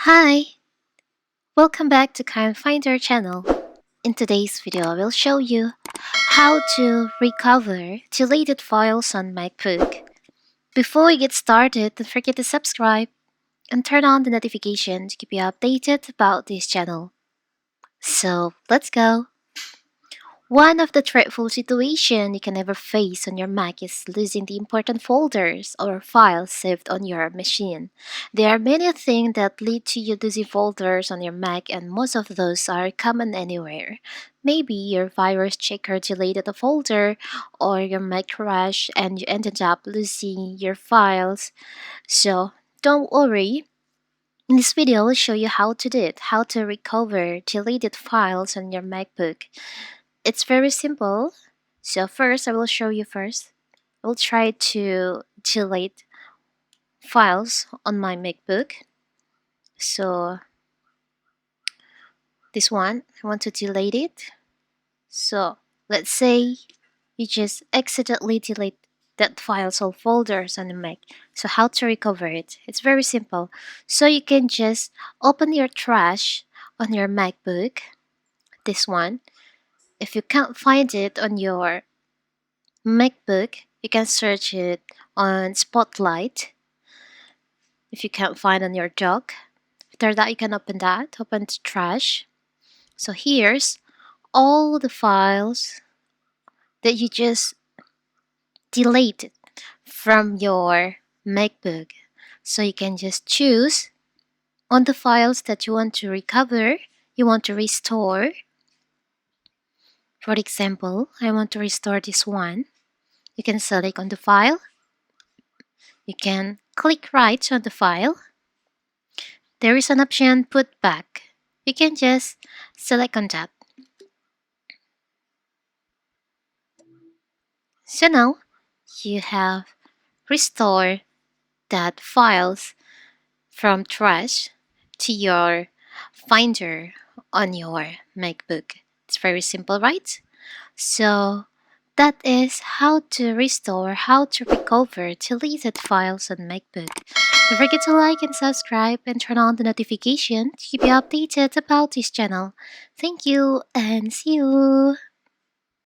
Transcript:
Hi, welcome back to Kind Finder channel. In today's video, I will show you how to recover deleted files on MacBook. Before we get started, don't forget to subscribe and turn on the notification to keep you updated about this channel. So let's go. One of the dreadful situations you can ever face on your Mac is losing the important folders or files saved on your machine. There are many things that lead to you losing folders on your Mac, and most of those are common anywhere. Maybe your virus checker deleted a folder, or your Mac crashed and you ended up losing your files. So don't worry. In this video, I'll show you how to do it, how to recover deleted files on your MacBook. It's very simple. So first, I will show you first. I will try to delete files on my MacBook. So this one, I want to delete it. So let's say you just accidentally delete that files or folders on the Mac. So how to recover it? It's very simple. So you can just open your trash on your MacBook, this one. If you can't find it on your MacBook, you can search it on Spotlight. If you can't find on your dock, after that you can open that, open the trash. So here's all the files that you just deleted from your MacBook. So you can just choose on the files that you want to recover, you want to restore. For example, I want to restore this one. You can select on the file. You can click right on the file. There is an option put back. You can just select on that. So now you have restored that files from trash to your Finder on your MacBook. It's very simple, right? So that is how to restore, how to recover deleted files on MacBook. Don't forget to like and subscribe and turn on the notification to keep you updated about this channel. Thank you and see you!